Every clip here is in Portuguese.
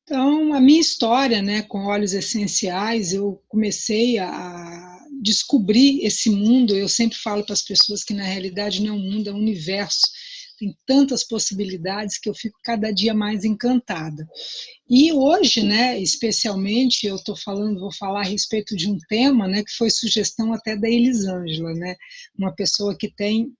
Então, a minha história, né, com óleos essenciais, eu comecei a descobrir esse mundo. Eu sempre falo para as pessoas que na realidade não é um mundo, é um universo. Tem tantas possibilidades que eu fico cada dia mais encantada. E hoje, né, especialmente, eu estou falando, vou falar a respeito de um tema, né, que foi sugestão até da Elisângela, né, uma pessoa que tem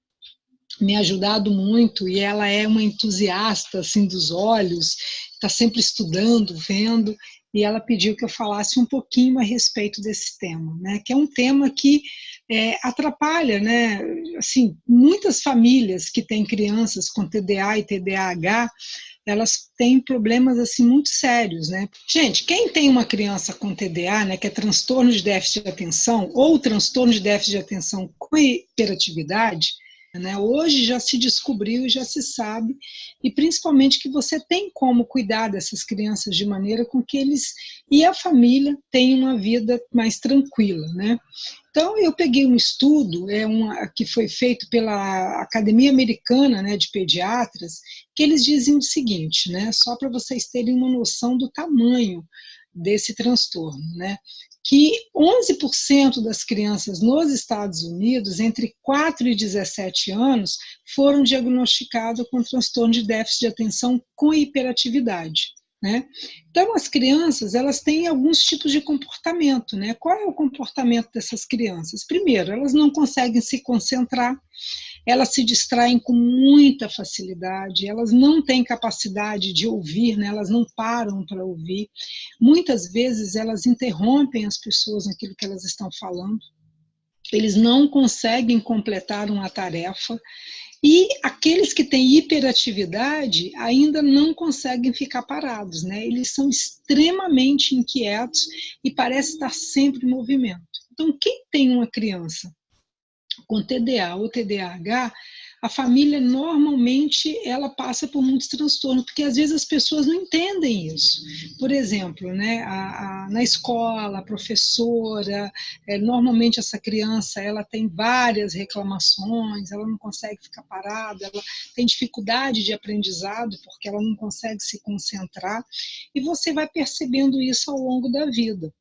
me ajudado muito, e ela é uma entusiasta assim dos olhos, está sempre estudando, vendo, e ela pediu que eu falasse um pouquinho a respeito desse tema, né? Que é um tema que atrapalha, né? Assim, muitas famílias que têm crianças com TDA e TDAH, elas têm problemas assim muito sérios, né? Gente, quem tem uma criança com TDA, né, que é transtorno de déficit de atenção ou transtorno de déficit de atenção com hiperatividade, né? Hoje já se descobriu e já se sabe, e principalmente que você tem como cuidar dessas crianças de maneira com que eles e a família tenham uma vida mais tranquila, né? Então, eu peguei um estudo que foi feito pela Academia Americana, né, de Pediatras, que eles dizem o seguinte, né, só para vocês terem uma noção do tamanho desse transtorno, né, que 11% das crianças nos Estados Unidos, entre 4 e 17 anos, foram diagnosticadas com transtorno de déficit de atenção com hiperatividade. Né? Então, as crianças, elas têm alguns tipos de comportamento, né? Qual é o comportamento dessas crianças? Primeiro, elas não conseguem se concentrar, elas se distraem com muita facilidade, elas não têm capacidade de ouvir, né? Elas não param para ouvir. Muitas vezes, elas interrompem as pessoas naquilo que elas estão falando, eles não conseguem completar uma tarefa, e aqueles que têm hiperatividade ainda não conseguem ficar parados, né? Eles são extremamente inquietos e parece estar sempre em movimento. Então, quem tem uma criança com TDA ou TDAH, a família normalmente ela passa por muitos transtornos, porque às vezes as pessoas não entendem isso. Por exemplo, né, na escola, a professora, normalmente essa criança ela tem várias reclamações, ela não consegue ficar parada, ela tem dificuldade de aprendizado porque ela não consegue se concentrar, e você vai percebendo isso ao longo da vida.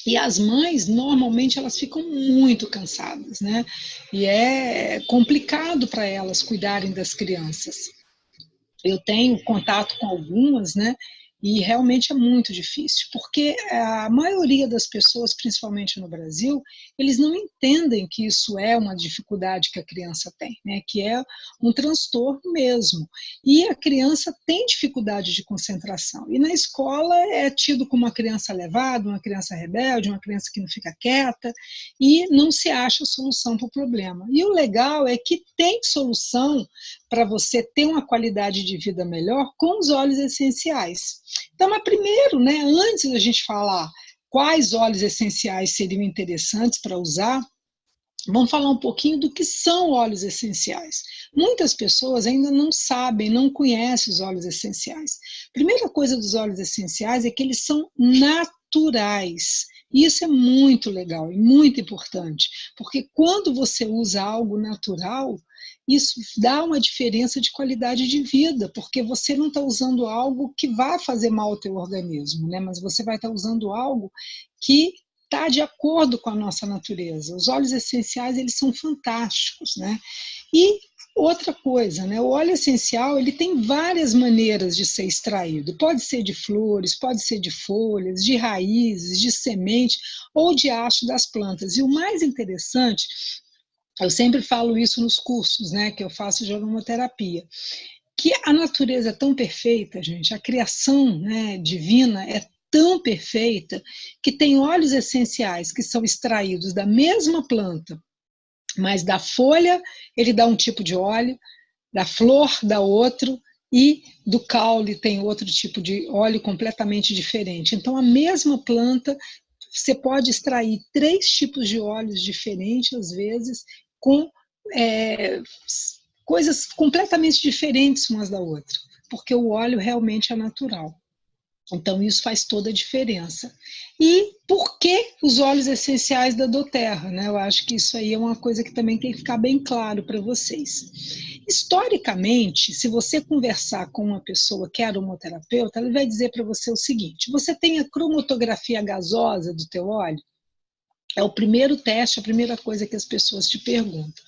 E as mães, normalmente, elas ficam muito cansadas, né? E é complicado para elas cuidarem das crianças. Eu tenho contato com algumas, né? E realmente é muito difícil, porque a maioria das pessoas, principalmente no Brasil, eles não entendem que isso é uma dificuldade que a criança tem, né? Que é um transtorno mesmo. E a criança tem dificuldade de concentração. E na escola é tido como uma criança levada, uma criança rebelde, uma criança que não fica quieta, e não se acha solução para o problema. E o legal é que tem solução para você ter uma qualidade de vida melhor com os óleos essenciais. Então, mas primeiro, né, antes da gente falar quais óleos essenciais seriam interessantes para usar, vamos falar um pouquinho do que são óleos essenciais. Muitas pessoas ainda não sabem, não conhecem os óleos essenciais. A primeira coisa dos óleos essenciais é que eles são naturais. Isso é muito legal e muito importante, porque quando você usa algo natural, isso dá uma diferença de qualidade de vida, porque você não está usando algo que vai fazer mal ao teu organismo, né? Mas você vai estar usando algo que está de acordo com a nossa natureza. Os óleos essenciais, eles são fantásticos, né? E outra coisa, né? O óleo essencial, ele tem várias maneiras de ser extraído. Pode ser de flores, pode ser de folhas, de raízes, de semente ou de haste das plantas. E o mais interessante, eu sempre falo isso nos cursos, né, que eu faço de aromaterapia, que a natureza é tão perfeita, gente, a criação, né, divina é tão perfeita que tem óleos essenciais que são extraídos da mesma planta, mas da folha ele dá um tipo de óleo, da flor dá outro, e do caule tem outro tipo de óleo completamente diferente. Então, a mesma planta, você pode extrair 3 tipos de óleos diferentes, às vezes, com é, coisas completamente diferentes umas da outra, porque o óleo realmente é natural. Então, isso faz toda a diferença. E por que os óleos essenciais da doTERRA, né? Eu acho que isso aí é uma coisa que também tem que ficar bem claro para vocês. Historicamente, se você conversar com uma pessoa que é aromaterapeuta, ela vai dizer para você o seguinte: você tem a cromatografia gasosa do teu óleo? É o primeiro teste, a primeira coisa que as pessoas te perguntam.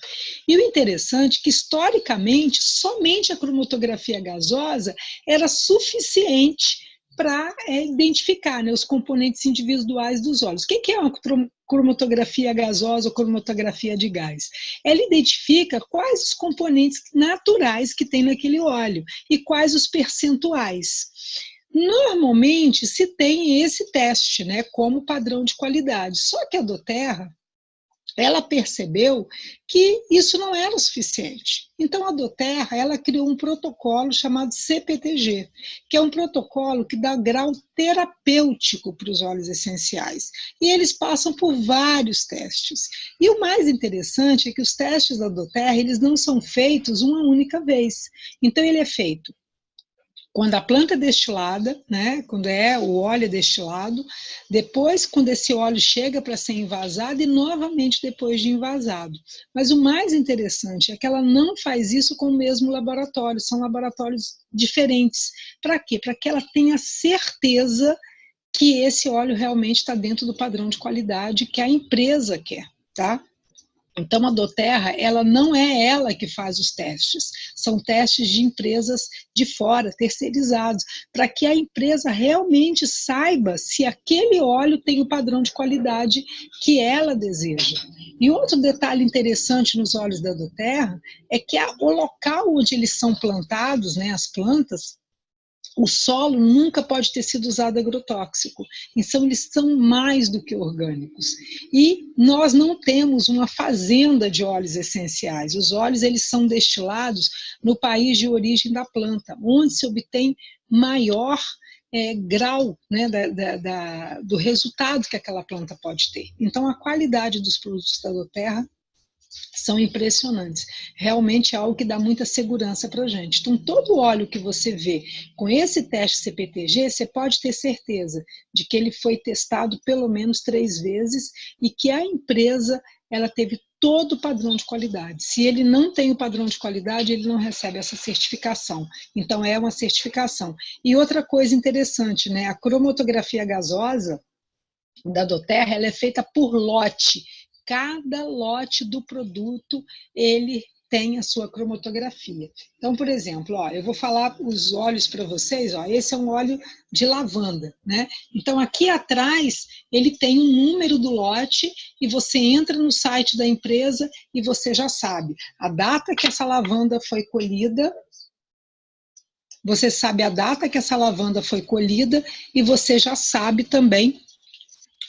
E o interessante é que, historicamente, somente a cromatografia gasosa era suficiente para identificar, né, os componentes individuais dos óleos. O que é uma cromatografia gasosa ou cromatografia de gás? Ela identifica quais os componentes naturais que tem naquele óleo e quais os percentuais. Normalmente se tem esse teste, né, como padrão de qualidade. Só que a doTERRA, ela percebeu que isso não era o suficiente. Então a doTERRA, ela criou um protocolo chamado CPTG, que é um protocolo que dá grau terapêutico para os óleos essenciais. E eles passam por vários testes. E o mais interessante é que os testes da doTERRA, eles não são feitos uma única vez. Então ele é feito quando a planta é destilada, né, quando o óleo é destilado, depois quando esse óleo chega para ser envasado e novamente depois de envasado. Mas o mais interessante é que ela não faz isso com o mesmo laboratório, são laboratórios diferentes. Para quê? Para que ela tenha certeza que esse óleo realmente está dentro do padrão de qualidade que a empresa quer, tá? Então, a doTERRA, ela não é ela que faz os testes, são testes de empresas de fora, terceirizados, para que a empresa realmente saiba se aquele óleo tem o padrão de qualidade que ela deseja. E outro detalhe interessante nos óleos da doTERRA é que o local onde eles são plantados, né, as plantas, o solo nunca pode ter sido usado agrotóxico. Então, eles são mais do que orgânicos. E nós não temos uma fazenda de óleos essenciais. Os óleos, eles são destilados no país de origem da planta, onde se obtém maior grau, né, do resultado que aquela planta pode ter. Então, a qualidade dos produtos da doTERRA são impressionantes. Realmente é algo que dá muita segurança para a gente. Então, todo óleo que você vê com esse teste CPTG, você pode ter certeza de que ele foi testado pelo menos 3 vezes e que a empresa ela teve todo o padrão de qualidade. Se ele não tem o padrão de qualidade, ele não recebe essa certificação. Então, é uma certificação. E outra coisa interessante, né? A cromatografia gasosa da doTERRA, ela é feita por lote. Cada lote do produto, ele tem a sua cromatografia. Então, por exemplo, eu vou falar os óleos para vocês, esse é um óleo de lavanda, né? Então, aqui atrás, ele tem um número do lote e você entra no site da empresa e você já sabe a data que essa lavanda foi colhida, você sabe a data que essa lavanda foi colhida e você já sabe também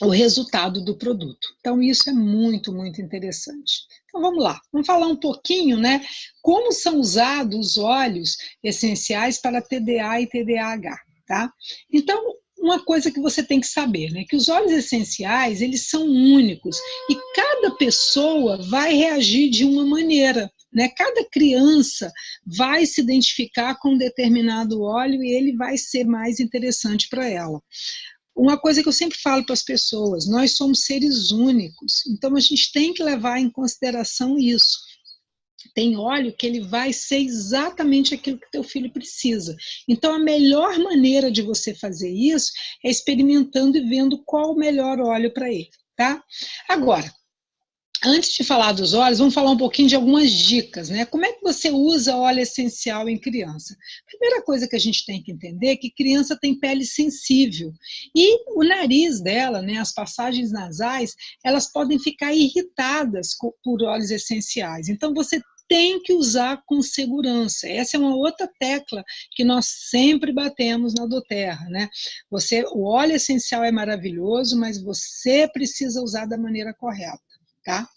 o resultado do produto. Então, isso é muito, muito interessante. Então, vamos lá, vamos falar um pouquinho, né, como são usados os óleos essenciais para TDA e TDAH, tá? Então, uma coisa que você tem que saber, né, que os óleos essenciais, eles são únicos e cada pessoa vai reagir de uma maneira, né? Cada criança vai se identificar com um determinado óleo e ele vai ser mais interessante para ela. Uma coisa que eu sempre falo para as pessoas, nós somos seres únicos, então a gente tem que levar em consideração isso. Tem óleo que ele vai ser exatamente aquilo que teu filho precisa. Então a melhor maneira de você fazer isso é experimentando e vendo qual o melhor óleo para ele, tá? Agora, antes de falar dos óleos, vamos falar um pouquinho de algumas dicas, né? Como é que você usa óleo essencial em criança? Primeira coisa que a gente tem que entender é que criança tem pele sensível e o nariz dela, né, as passagens nasais, elas podem ficar irritadas por óleos essenciais. Então você tem que usar com segurança. Essa é uma outra tecla que nós sempre batemos na doTERRA, né? O óleo essencial é maravilhoso, mas você precisa usar da maneira correta. Tá?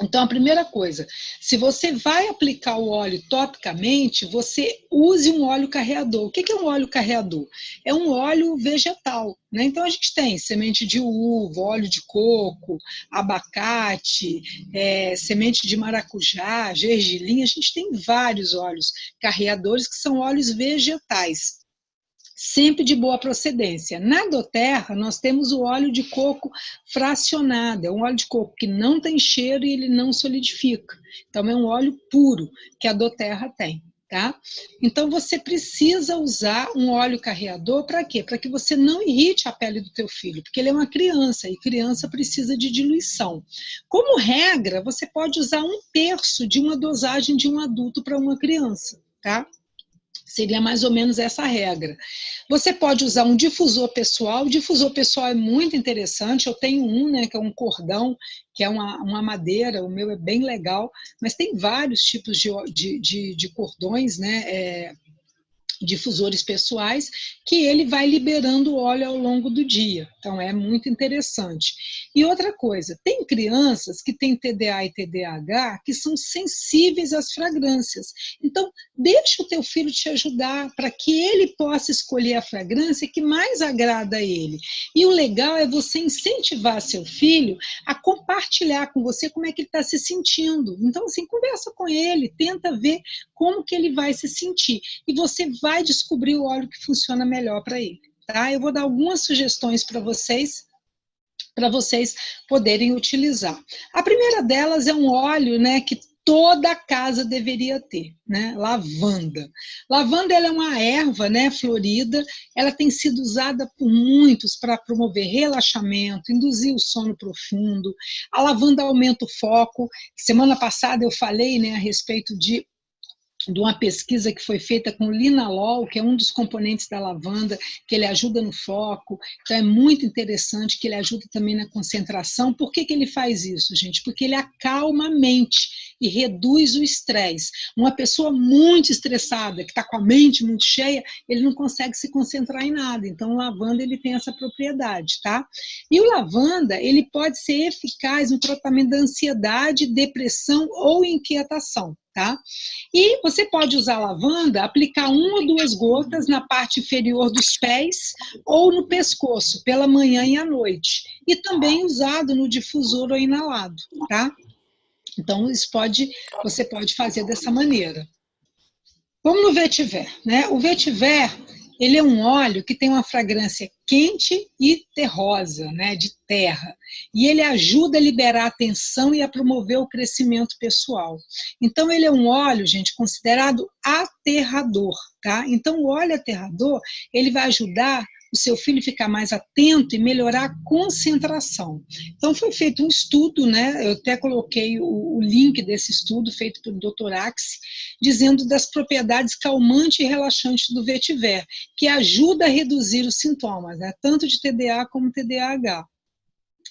Então, a primeira coisa, se você vai aplicar o óleo topicamente, você use um óleo carreador. O que é um óleo carreador? É um óleo vegetal, né? Então, a gente tem semente de uva, óleo de coco, abacate, semente de maracujá, gergelim, a gente tem vários óleos carreadores que são óleos vegetais. sempre de boa procedência. Na doTERRA, nós temos o óleo de coco fracionado, é um óleo de coco que não tem cheiro e ele não solidifica. Então, é um óleo puro que a doTERRA tem. Tá? Então, você precisa usar um óleo carreador para quê? Para que você não irrite a pele do teu filho, porque ele é uma criança e criança precisa de diluição. Como regra, você pode usar 1/3 de uma dosagem de um adulto para uma criança, tá? Seria mais ou menos essa a regra. Você pode usar um difusor pessoal. O difusor pessoal é muito interessante. Eu tenho um, né, que é um cordão, que é uma madeira. O meu é bem legal, mas tem vários tipos de cordões, né, difusores pessoais, que ele vai liberando o óleo ao longo do dia. Então, é muito interessante. E outra coisa, tem crianças que têm TDA e TDAH que são sensíveis às fragrâncias. Então, deixa o teu filho te ajudar para que ele possa escolher a fragrância que mais agrada a ele. E o legal é você incentivar seu filho a compartilhar com você como é que ele está se sentindo. Então, assim, conversa com ele, tenta ver como que ele vai se sentir. E você vai descobrir o óleo que funciona melhor para ele. Tá? Eu vou dar algumas sugestões para vocês poderem utilizar. A primeira delas é um óleo, né, que toda casa deveria ter, né? Lavanda. Lavanda, ela é uma erva, né, florida, ela tem sido usada por muitos para promover relaxamento, induzir o sono profundo. A lavanda aumenta o foco. Semana passada eu falei, né, a respeito de uma pesquisa que foi feita com o linalol, que é um dos componentes da lavanda, que ele ajuda no foco. Então, é muito interessante que ele ajuda também na concentração. Por que ele faz isso, gente? Porque ele acalma a mente e reduz o estresse. Uma pessoa muito estressada, que está com a mente muito cheia, ele não consegue se concentrar em nada. Então, o lavanda, ele tem essa propriedade, tá? E o lavanda, ele pode ser eficaz no tratamento da ansiedade, depressão ou inquietação, tá? E você pode usar a lavanda, aplicar 1 ou 2 gotas na parte inferior dos pés ou no pescoço, pela manhã e à noite. E também usado no difusor ou inalado, tá? Então, você pode fazer dessa maneira. Vamos no vetiver, né? O vetiver, ele é um óleo que tem uma fragrância quente e terrosa, né, de terra. E ele ajuda a liberar a tensão e a promover o crescimento pessoal. Então, ele é um óleo, gente, considerado aterrador, tá? Então, o óleo aterrador, ele vai ajudar o seu filho a ficar mais atento e melhorar a concentração. Então, foi feito um estudo, né? Eu até coloquei o link desse estudo, feito pelo Dr. Axe, dizendo das propriedades calmante e relaxante do vetiver, que ajuda a reduzir os sintomas, né? Tanto de TDA como TDAH.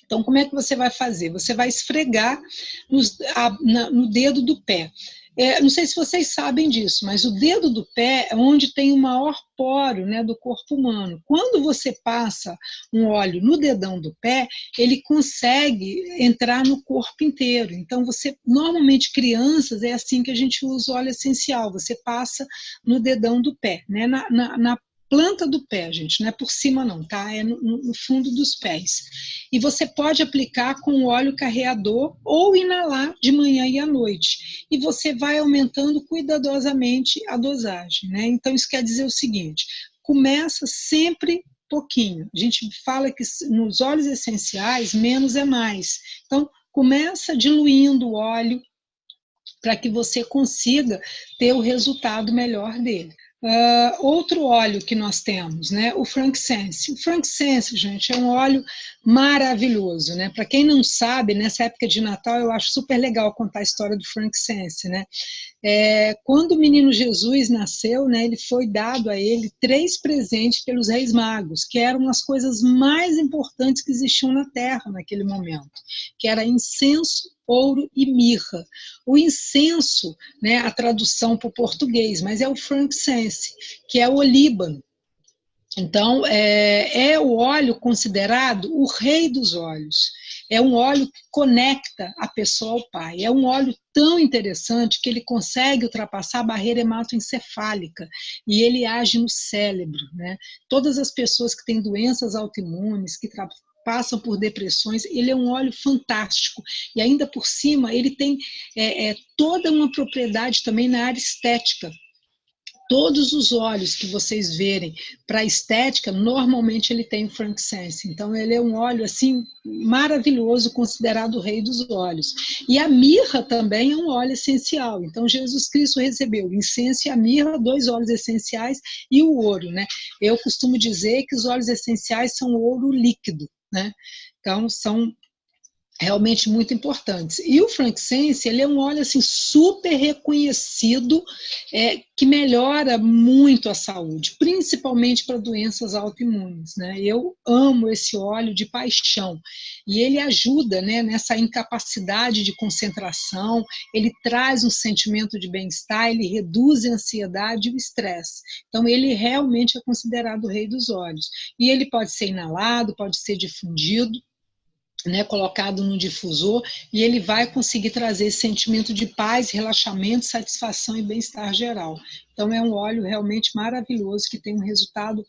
Então, como é que você vai fazer? Você vai esfregar no dedo do pé. Não sei se vocês sabem disso, mas o dedo do pé é onde tem o maior poro, né, do corpo humano. Quando você passa um óleo no dedão do pé, ele consegue entrar no corpo inteiro. Então, normalmente, crianças, é assim que a gente usa o óleo essencial. Você passa no dedão do pé, né, na planta do pé, gente, não é por cima não, tá? É no fundo dos pés. E você pode aplicar com óleo carreador ou inalar de manhã e à noite. E você vai aumentando cuidadosamente a dosagem, né? Então, isso quer dizer o seguinte, começa sempre pouquinho. A gente fala que nos óleos essenciais, menos é mais. Então, começa diluindo o óleo para que você consiga ter o resultado melhor dele. Outro óleo que nós temos, né, o frankincense. O frankincense, gente, é um óleo maravilhoso, né? Para quem não sabe, nessa época de Natal, eu acho super legal contar a história do frankincense, né? Quando o menino Jesus nasceu, né, ele foi dado a ele 3 presentes pelos reis magos, que eram as coisas mais importantes que existiam na Terra naquele momento, que era incenso, ouro e mirra. O incenso, né, a tradução para o português, mas é o frankincense, que é o olíbano. Então, é o óleo considerado o rei dos óleos. É um óleo que conecta a pessoa ao Pai. É um óleo tão interessante que ele consegue ultrapassar a barreira hematoencefálica e ele age no cérebro, né? Todas as pessoas que têm doenças autoimunes, que passam por depressões, ele é um óleo fantástico. E ainda por cima, ele tem toda uma propriedade também na área estética. Todos os óleos que vocês verem para estética, normalmente ele tem frankincense. Então, ele é um óleo assim maravilhoso, considerado o rei dos óleos. E a mirra também é um óleo essencial. Então, Jesus Cristo recebeu o incenso e a mirra, 2 óleos essenciais, e o ouro, né? Eu costumo dizer que os óleos essenciais são ouro líquido, né? Então, são realmente muito importantes. E o frankincense, ele é um óleo assim super reconhecido, que melhora muito a saúde, principalmente para doenças autoimunes, né? Eu amo esse óleo de paixão, e ele ajuda, né, nessa incapacidade de concentração, ele traz um sentimento de bem-estar, ele reduz a ansiedade e o estresse. Então, ele realmente é considerado o rei dos óleos. E ele pode ser inalado, pode ser difundido, né, colocado no difusor, e ele vai conseguir trazer esse sentimento de paz, relaxamento, satisfação e bem-estar geral. Então, é um óleo realmente maravilhoso, que tem um resultado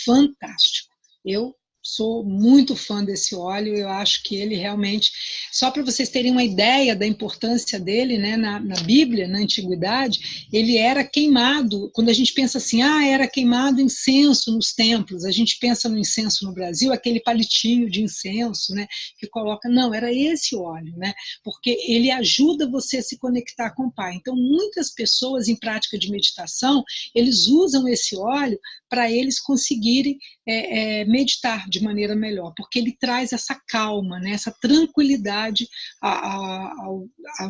fantástico. Eu sou muito fã desse óleo, eu acho que ele realmente, só para vocês terem uma ideia da importância dele, né, na Bíblia, na Antiguidade, ele era queimado, quando a gente pensa assim, era queimado incenso nos templos, a gente pensa no incenso no Brasil, aquele palitinho de incenso, né, que coloca, não, era esse óleo, né, porque ele ajuda você a se conectar com o Pai. Então, muitas pessoas em prática de meditação, eles usam esse óleo para eles conseguirem meditar de maneira melhor, porque ele traz essa calma, né, essa tranquilidade à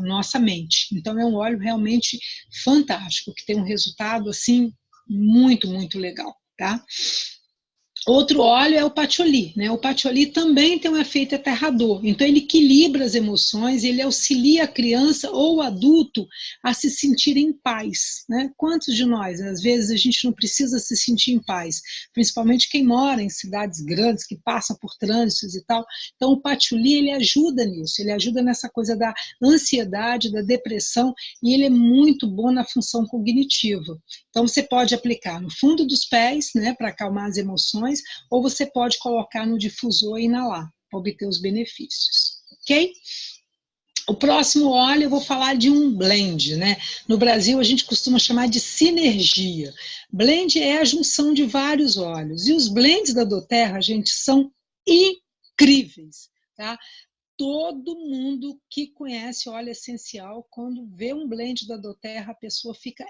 nossa mente. Então, é um óleo realmente fantástico, que tem um resultado assim muito, muito legal, tá? Outro óleo é o patchouli, né? O patchouli também tem um efeito aterrador, então ele equilibra as emoções, ele auxilia a criança ou o adulto a se sentir em paz, né? Quantos de nós, às vezes, a gente não precisa se sentir em paz, principalmente quem mora em cidades grandes, que passa por trânsitos e tal. Então o patchouli, ele ajuda nisso, ele ajuda nessa coisa da ansiedade, da depressão, e ele é muito bom na função cognitiva. Então você pode aplicar no fundo dos pés, né, para acalmar as emoções, ou você pode colocar no difusor e inalar, para obter os benefícios, ok? O próximo óleo eu vou falar de um blend, né? No Brasil a gente costuma chamar de sinergia. Blend é a junção de vários óleos, e os blends da doTERRA, gente, são incríveis, tá? Todo mundo que conhece óleo essencial, quando vê um blend da doTERRA, a pessoa fica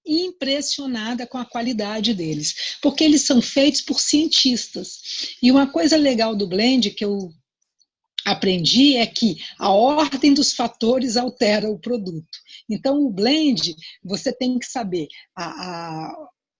impressionada com a qualidade deles, porque eles são feitos por cientistas. E uma coisa legal do blend que eu aprendi é que a ordem dos fatores altera o produto. Então, o blend, você tem que saber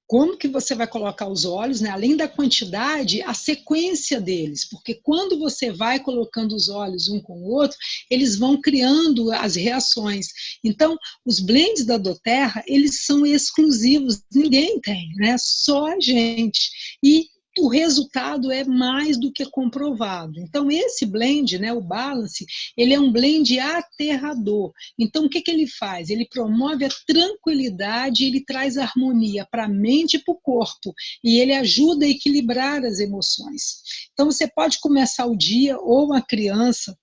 como que você vai colocar os óleos, né? Além da quantidade, a sequência deles, porque quando você vai colocando os óleos um com o outro, eles vão criando as reações. Então, os blends da doTERRA, eles são exclusivos, ninguém tem, né? Só a gente. E o resultado é mais do que comprovado. Então, esse blend, né, o Balance, ele é um blend aterrador. Então, o que ele faz? Ele promove a tranquilidade, ele traz harmonia para a mente e para o corpo, e ele ajuda a equilibrar as emoções. Então, você pode começar o dia, ou uma criança,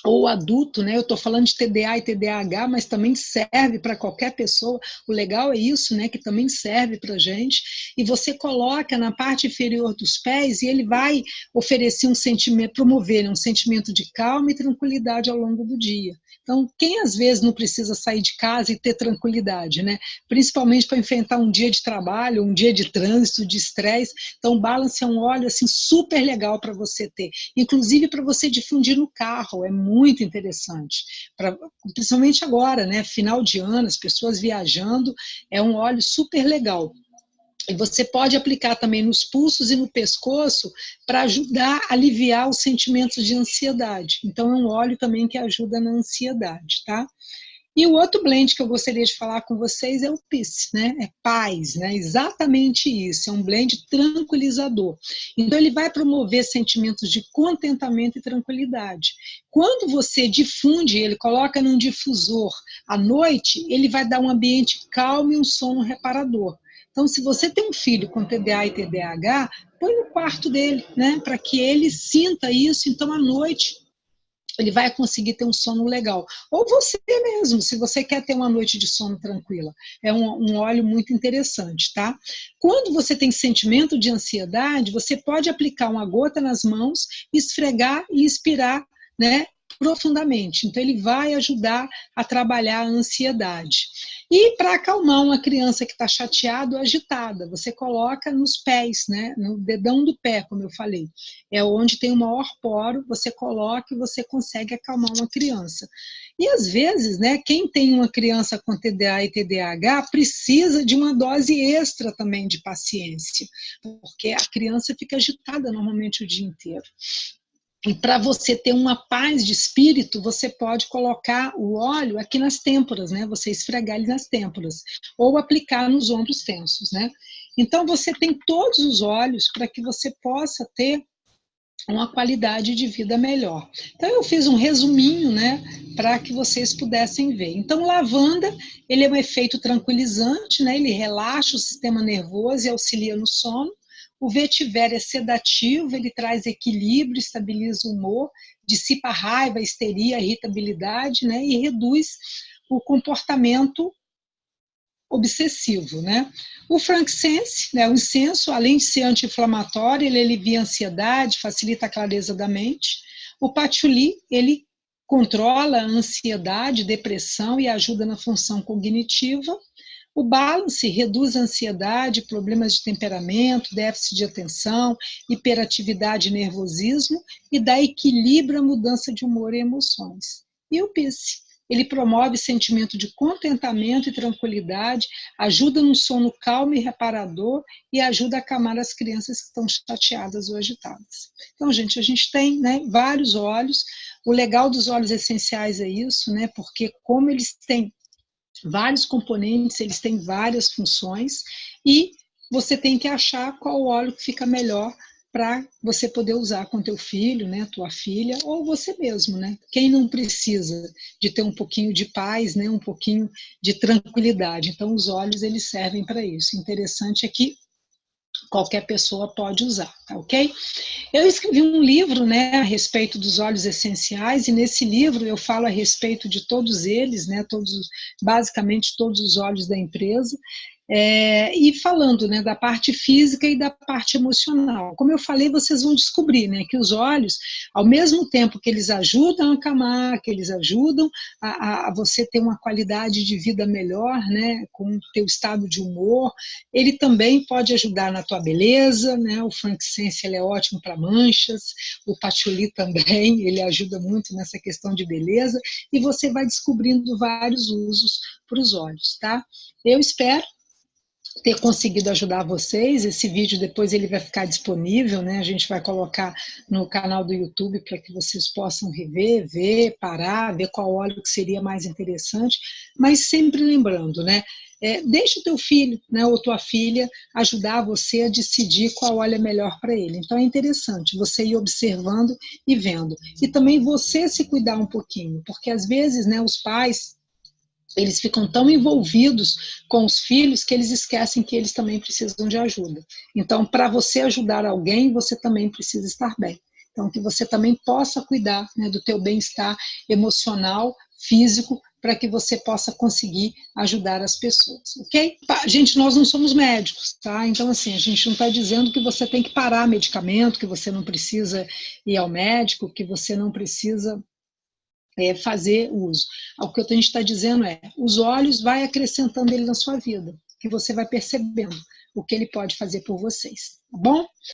ou adulto, né? Eu estou falando de TDA e TDAH, mas também serve para qualquer pessoa. O legal é isso, né? Que também serve para a gente. E você coloca na parte inferior dos pés e ele vai oferecer um sentimento, promover um sentimento de calma e tranquilidade ao longo do dia. Então, quem às vezes não precisa sair de casa e ter tranquilidade, né? Principalmente para enfrentar um dia de trabalho, um dia de trânsito, de estresse. Então, o Balance é um óleo assim super legal para você ter, inclusive para você difundir no carro. É muito interessante, principalmente agora, né? Final de ano, as pessoas viajando, é um óleo super legal. E você pode aplicar também nos pulsos e no pescoço para ajudar a aliviar os sentimentos de ansiedade. Então, é um óleo também que ajuda na ansiedade, tá? E o outro blend que eu gostaria de falar com vocês é o Peace, né? É paz, né? Exatamente isso, é um blend tranquilizador. Então, ele vai promover sentimentos de contentamento e tranquilidade. Quando você difunde, ele coloca num difusor à noite, ele vai dar um ambiente calmo e um sono reparador. Então, se você tem um filho com TDA e TDAH, põe no quarto dele, né? Para que ele sinta isso. Então, à noite, ele vai conseguir ter um sono legal. Ou você mesmo, se você quer ter uma noite de sono tranquila. É um óleo muito interessante, tá? Quando você tem sentimento de ansiedade, você pode aplicar uma gota nas mãos, esfregar e expirar, né, profundamente. Então, ele vai ajudar a trabalhar a ansiedade. E para acalmar uma criança que está chateada ou agitada, você coloca nos pés, né, no dedão do pé, como eu falei. É onde tem o maior poro, você coloca e você consegue acalmar uma criança. E às vezes, né, quem tem uma criança com TDA e TDAH precisa de uma dose extra também de paciência, porque a criança fica agitada normalmente o dia inteiro. E para você ter uma paz de espírito, você pode colocar o óleo aqui nas têmporas, né? Você esfregar ele nas têmporas, ou aplicar nos ombros tensos, né? Então você tem todos os óleos para que você possa ter uma qualidade de vida melhor. Então eu fiz um resuminho, né, para que vocês pudessem ver. Então lavanda, ele é um efeito tranquilizante, né? Ele relaxa o sistema nervoso e auxilia no sono. O vetiver é sedativo, ele traz equilíbrio, estabiliza o humor, dissipa a raiva, a histeria, a irritabilidade, né, e reduz o comportamento obsessivo, né? O frankincense, né, o incenso, além de ser anti-inflamatório, ele alivia a ansiedade, facilita a clareza da mente. O patchouli, ele controla a ansiedade, depressão e ajuda na função cognitiva. O balance reduz a ansiedade, problemas de temperamento, déficit de atenção, hiperatividade e nervosismo, e dá equilíbrio à mudança de humor e emoções. E o peace, ele promove sentimento de contentamento e tranquilidade, ajuda no sono calmo e reparador e ajuda a acalmar as crianças que estão chateadas ou agitadas. Então, gente, a gente tem, né, vários óleos. O legal dos óleos essenciais é isso, né, porque como eles têm vários componentes, eles têm várias funções e você tem que achar qual óleo que fica melhor para você poder usar com teu filho, né, tua filha, ou você mesmo, né? Quem não precisa de ter um pouquinho de paz, né, um pouquinho de tranquilidade. Então, os óleos, eles servem para isso. O interessante é que qualquer pessoa pode usar, tá ok? Eu escrevi um livro, né, a respeito dos óleos essenciais, e nesse livro eu falo a respeito de todos eles, né, basicamente todos os óleos da empresa, e falando, né, da parte física e da parte emocional. Como eu falei, vocês vão descobrir, né, que os óleos, ao mesmo tempo que eles ajudam a acalmar, que eles ajudam a você ter uma qualidade de vida melhor, né, com o teu estado de humor, ele também pode ajudar na tua beleza, né, o frankincense ele é ótimo para manchas, o patchouli também, ele ajuda muito nessa questão de beleza, e você vai descobrindo vários usos para os óleos, tá? Eu espero ter conseguido ajudar vocês. Esse vídeo depois ele vai ficar disponível, né? A gente vai colocar no canal do YouTube para que vocês possam rever, ver, parar, ver qual óleo que seria mais interessante, mas sempre lembrando, né? Deixa o teu filho, né, ou tua filha ajudar você a decidir qual óleo é melhor para ele. Então é interessante você ir observando e vendo. E também você se cuidar um pouquinho, porque às vezes, né, os pais eles ficam tão envolvidos com os filhos que eles esquecem que eles também precisam de ajuda. Então, para você ajudar alguém, você também precisa estar bem. Então, que você também possa cuidar, né, do teu bem-estar emocional, físico, para que você possa conseguir ajudar as pessoas, ok? Gente, nós não somos médicos, tá? Então, assim, a gente não está dizendo que você tem que parar medicamento, que você não precisa ir ao médico, que você não precisa fazer uso. O que a gente está dizendo os óleos vai acrescentando ele na sua vida, que você vai percebendo o que ele pode fazer por vocês, tá bom?